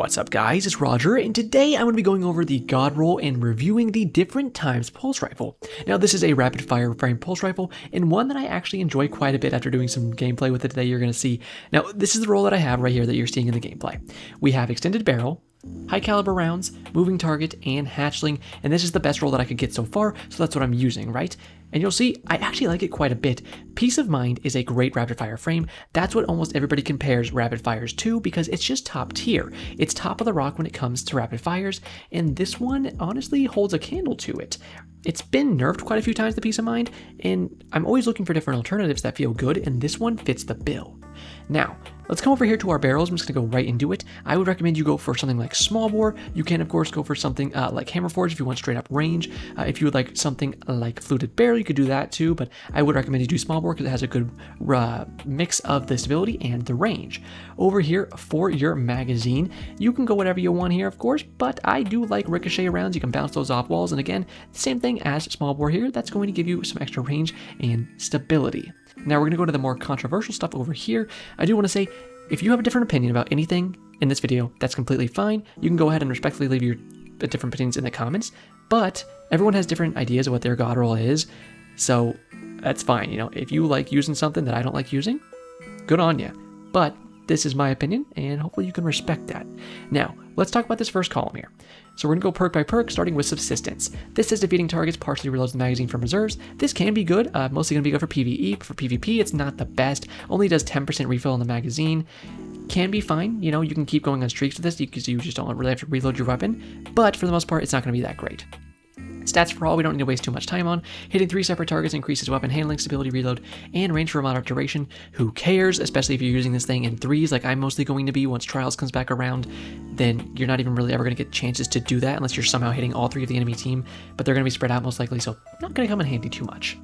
What's up guys, it's Roger, and today I'm going to be going over the God roll and reviewing the different times pulse rifle. Now this is a rapid fire frame pulse rifle, and one that I actually enjoy quite a bit after doing some gameplay with it today. You're going to see. Now this is the roll that I have right here that you're seeing in the gameplay. We have extended barrel, high caliber rounds, moving target, and hatchling, and this is the best roll that I could get so far, so that's what I'm using, right? And you'll see, I actually like it quite a bit. Peace of Mind is a great rapid fire frame. That's what almost everybody compares rapid fires to because it's just top tier. It's top of the rock when it comes to rapid fires, and this one honestly holds a candle to it. It's been nerfed quite a few times, the Peace of Mind, and I'm always looking for different alternatives that feel good, and this one fits the bill. Now, let's come over here to our barrels. I'm just going to go right into it. I would recommend you go for something like small bore. You can, of course, go for something like Hammer Forge if you want straight up range. If you would like something like Fluted Barrel, you could do that too, but I would recommend you do small bore because it has a good mix of the stability and the range. Over here for your magazine, you can go whatever you want here, of course, but I do like ricochet rounds. You can bounce those off walls, and again, same thing as small bore here. That's going to give you some extra range and stability. Now we're going to go to the more controversial stuff over here. I do want to say, if you have a different opinion about anything in this video, that's completely fine. You can go ahead and respectfully leave your different opinions in the comments, but everyone has different ideas of what their God roll is, so that's fine. You know, if you like using something that I don't like using, good on you. But this is my opinion, and hopefully you can respect that. Now, let's talk about this first column here. So we're going to go perk by perk, starting with Subsistence. This says defeating targets partially reloads the magazine from reserves. This can be good, mostly going to be good for PvE, but for PvP it's not the best. Only does 10% refill in the magazine. Can be fine, you know, you can keep going on streaks with this because you just don't really have to reload your weapon, but for the most part it's not going to be that great. Stats for all we don't need to waste too much time on. Hitting 3 separate targets increases weapon handling, stability, reload, and range for a moderate duration. Who cares? Especially if you're using this thing in threes like I'm mostly going to be once Trials comes back around, then you're not even really ever going to get chances to do that unless you're somehow hitting all 3 of the enemy team, but they're going to be spread out most likely, so not going to come in handy too much.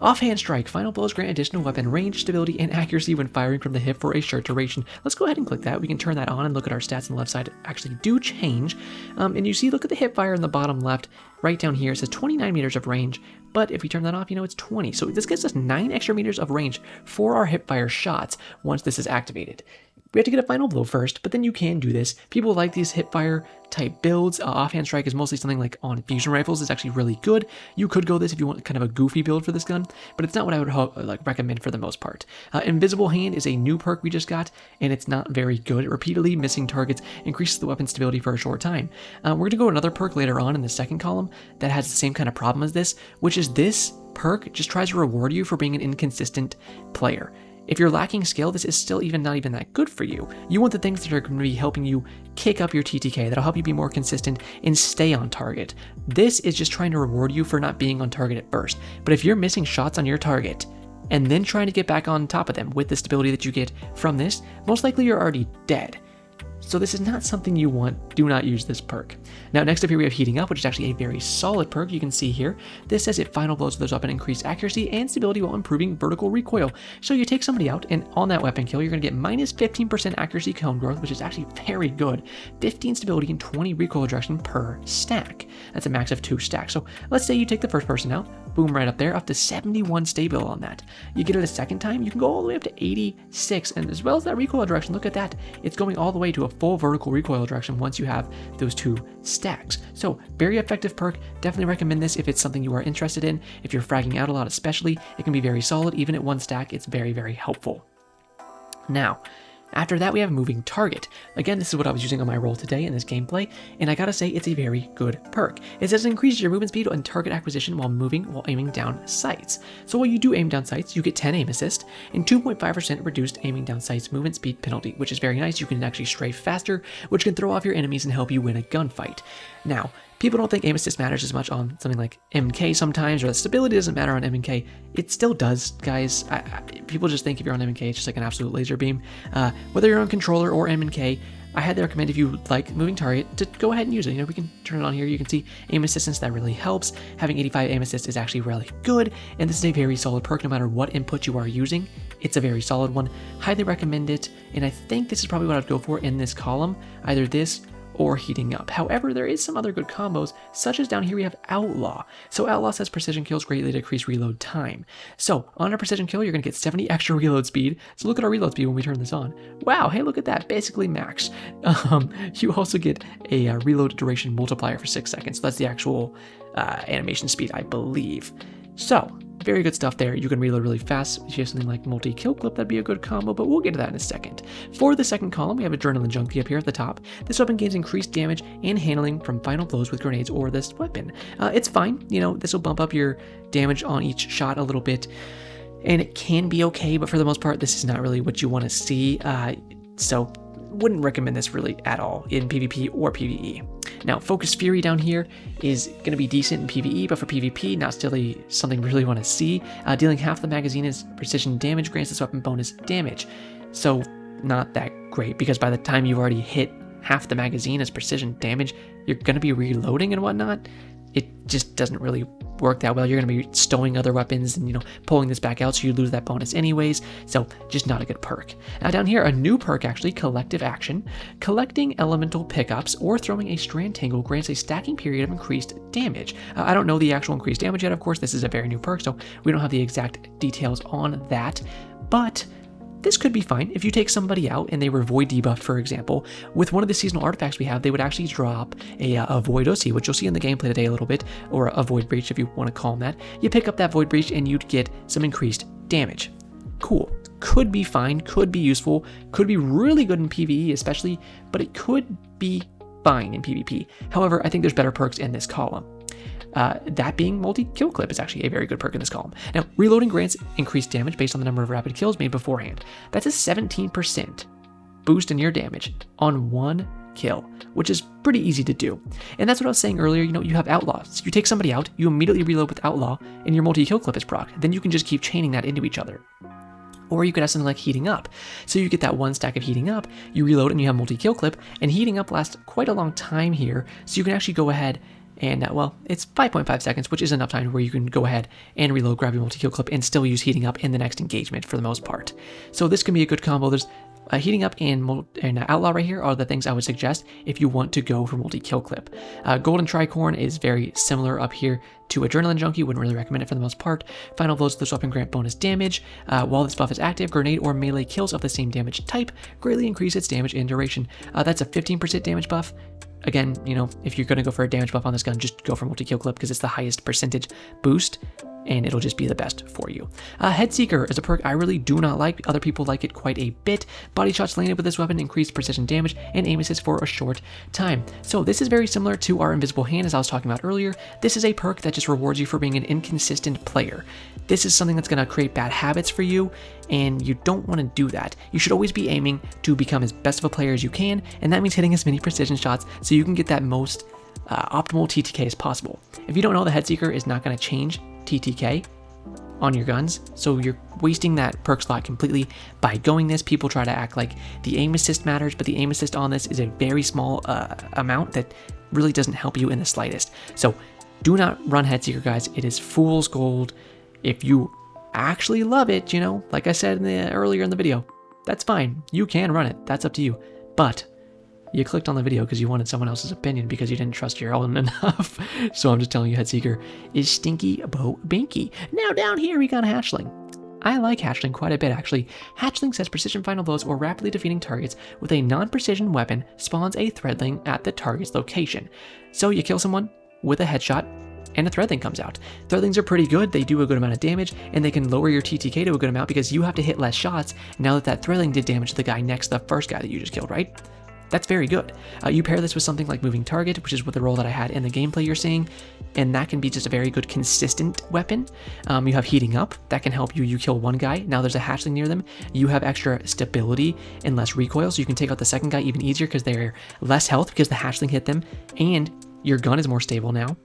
Offhand Strike. Final blows grant additional weapon range, stability, and accuracy when firing from the hip for a short duration. Let's go ahead and click that. We can turn that on and look at our stats on the left side actually do change. And you see, look at the hip fire in the bottom left. Right down here, it says 29 meters of range, but if we turn that off, you know, it's 20. So this gives us 9 extra meters of range for our hip fire shots once this is activated. We have to get a final blow first, but then you can do this. People like these hipfire type builds. Offhand Strike is mostly something like on fusion rifles. It's actually really good. You could go this if you want kind of a goofy build for this gun, but it's not what I would recommend for the most part. Invisible Hand is a new perk we just got, and it's not very good. Repeatedly missing targets increases the weapon stability for a short time. We're going to go another perk later on in the second column that has the same kind of problem as this, which is this perk just tries to reward you for being an inconsistent player. If you're lacking skill, this is still not even that good for you. You want the things that are going to be helping you kick up your TTK, that'll help you be more consistent and stay on target. This is just trying to reward you for not being on target at first. But if you're missing shots on your target and then trying to get back on top of them with the stability that you get from this, most likely you're already dead. So this is not something you want. Do not use this perk. Now next up here we have Heating Up, which is actually a very solid perk. You can see here, this says it final blows those up and increase accuracy and stability while improving vertical recoil. So you take somebody out, and on that weapon kill, you're going to get minus 15% accuracy cone growth, which is actually very good. 15 stability and 20 recoil direction per stack. That's a max of 2 stacks. So let's say you take the first person out, boom, right up there, up to 71 stable on that. You get it a second time, you can go all the way up to 86, and as well as that recoil direction, look at that. It's going all the way to a full vertical recoil direction once you have those 2 stacks. So very effective perk. Definitely recommend this if it's something you are interested in. If you're fragging out a lot especially, it can be very solid. Even at 1 stack, it's very, very helpful. Now, after that, we have Moving Target. Again, this is what I was using on my roll today in this gameplay, and I gotta say, it's a very good perk. It says it increases your movement speed and target acquisition while aiming down sights. So while you do aim down sights, you get 10 aim assist and 2.5% reduced aiming down sights movement speed penalty, which is very nice. You can actually strafe faster, which can throw off your enemies and help you win a gunfight. Now, people don't think aim assist matters as much on something like M&K sometimes, or the stability doesn't matter on M&K. It still does, guys. People just think if you're on M&K, it's just like an absolute laser beam. Whether you're on controller or M&K, I highly recommend if you like Moving Target to go ahead and use it. You know, we can turn it on here. You can see aim assistance, that really helps. Having 85 aim assist is actually really good, and this is a very solid perk no matter what input you are using. It's a very solid one. Highly recommend it, and I think this is probably what I'd go for in this column. Either this or heating up. However, there is some other good combos, such as down here we have Outlaw. So Outlaw says precision kills greatly decrease reload time. So on a precision kill, you're going to get 70 extra reload speed. So look at our reload speed when we turn this on. Wow, hey, look at that, basically max. You also get a reload duration multiplier for 6 seconds. So that's the actual animation speed, I believe. So very good stuff there. You can reload really fast. If you have something like multi-kill clip, that'd be a good combo, but we'll get to that in a second. For the second column, we have Adrenaline Junkie up here at the top. This weapon gains increased damage and handling from final blows with grenades or this weapon. It's fine. This will bump up your damage on each shot a little bit, and it can be okay, but for the most part, this is not really what you want to see. So wouldn't recommend this really at all in PvP or PvE. Now, Focus Fury down here is going to be decent in PvE, but for PvP, not still something we really want to see. Dealing half the magazine as precision damage grants this weapon bonus damage. So, not that great, because by the time you've already hit half the magazine as precision damage, you're going to be reloading and whatnot. It just doesn't really work that well. You're going to be stowing other weapons and, pulling this back out, so you lose that bonus anyways. So just not a good perk. Now down here, a new perk actually, Collective Action. Collecting elemental pickups or throwing a strand tangle grants a stacking period of increased damage. I don't know the actual increased damage yet, of course. This is a very new perk, so we don't have the exact details on that. But this could be fine. If you take somebody out and they were Void debuffed, for example, with one of the seasonal artifacts we have, they would actually drop a Void OC, which you'll see in the gameplay today a little bit, or a Void Breach if you want to call them that. You pick up that Void Breach and you'd get some increased damage. Cool. Could be fine, could be useful, could be really good in PvE especially, but it could be fine in PvP. However, I think there's better perks in this column. That being multi-kill clip is actually a very good perk in this column. Now, reloading grants increased damage based on the number of rapid kills made beforehand. That's a 17% boost in your damage on one kill, which is pretty easy to do. And that's what I was saying earlier, you have Outlaw. So you take somebody out, you immediately reload with Outlaw, and your multi-kill clip is procced. Then you can just keep chaining that into each other. Or you could have something like Heating Up. So you get that one stack of Heating Up, you reload and you have multi-kill clip, and Heating Up lasts quite a long time here, so you can actually go ahead and, it's 5.5 seconds, which is enough time where you can go ahead and reload, grab your multi-kill clip, and still use Heating Up in the next engagement for the most part. So this can be a good combo. There's Heating Up and Outlaw right here are the things I would suggest if you want to go for multi-kill clip. Golden Tricorn is very similar up here to Adrenaline Junkie, wouldn't really recommend it for the most part. Final blows of this weapon grant bonus damage. While this buff is active, grenade or melee kills of the same damage type greatly increase its damage and duration. That's a 15% damage buff. Again, if you're going to go for a damage buff on this gun, just go for multi-kill clip because it's the highest percentage boost, and it'll just be the best for you. Headseeker is a perk I really do not like. Other people like it quite a bit. Body shots landed with this weapon increase precision damage and aim assist for a short time. So this is very similar to our Invisible Hand as I was talking about earlier. This is a perk that just rewards you for being an inconsistent player. This is something that's going to create bad habits for you, and you don't want to do that. You should always be aiming to become as best of a player as you can, and that means hitting as many precision shots so you can get that most optimal TTK as possible. If you don't know, the Headseeker is not going to change TTK on your guns, so you're wasting that perk slot completely by going this. People try to act like the aim assist matters, but the aim assist on this is a very small amount that really doesn't help you in the slightest. So do not run Headseeker, guys. It is fool's gold. If you actually love it, like I said earlier in the video, that's fine. You can run it. That's up to you. But you clicked on the video because you wanted someone else's opinion because you didn't trust your own enough. So I'm just telling you, Headseeker is stinky bo binky. Now down here we got Hatchling. I like Hatchling quite a bit, actually. Hatchling says precision final blows or rapidly defeating targets with a non-precision weapon spawns a threadling at the target's location. So you kill someone with a headshot, and a threadling comes out. Threadlings are pretty good. They do a good amount of damage, and they can lower your TTK to a good amount because you have to hit less shots now that threadling did damage to the guy next to the first guy that you just killed, right? That's very good. You pair this with something like Moving Target, which is what the role that I had in the gameplay you're seeing, and that can be just a very good consistent weapon. You have Heating Up. That can help you. You kill one guy, now there's a hatchling near them. You have extra stability and less recoil, so you can take out the second guy even easier because they're less health because the hatchling hit them, and your gun is more stable now.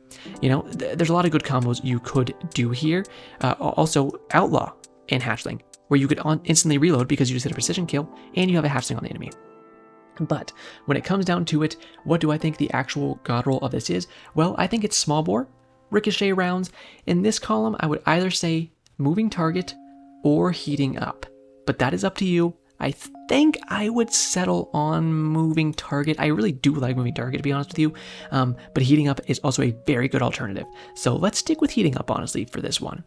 There's a lot of good combos you could do here. Also, Outlaw and Hatchling, where you could instantly reload because you just hit a precision kill, and you have a hatchling on the enemy. But when it comes down to it, what do I think the actual god roll of this is? Well, I think it's small bore, ricochet rounds. In this column, I would either say Moving Target or Heating Up, but that is up to you. I think I would settle on moving target. I really do like moving target, to be honest with you, but heating up is also a very good alternative. So let's stick with heating up, honestly, for this one.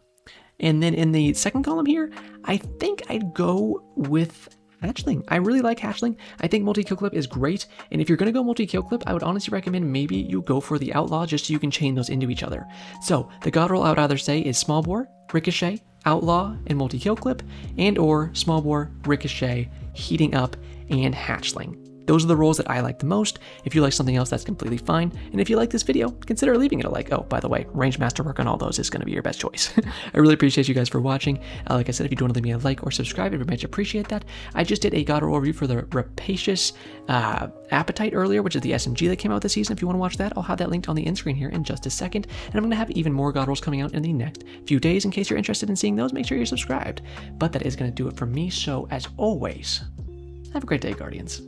And then in the second column here, I think I'd go with Hatchling. I really like Hatchling. I think multi-kill clip is great, and if you're going to go multi-kill clip, I would honestly recommend maybe you go for the Outlaw just so you can chain those into each other. So the god roll I would either say is Small Bore, Ricochet, Outlaw, and multi-kill clip, and or Small Bore, Ricochet, Heating Up, and Hatchling. Those are the rolls that I like the most. If you like something else, that's completely fine. And if you like this video, consider leaving it a like. Oh, by the way, Range Masterwork on all those is going to be your best choice. I really appreciate you guys for watching. Like I said, if you do want to leave me a like or subscribe, I very much appreciate that. I just did a God roll review for the Rapacious Appetite earlier, which is the SMG that came out this season. If you want to watch that, I'll have that linked on the end screen here in just a second. And I'm going to have even more God rolls coming out in the next few days. In case you're interested in seeing those, make sure you're subscribed. But that is going to do it for me. So as always, have a great day, Guardians.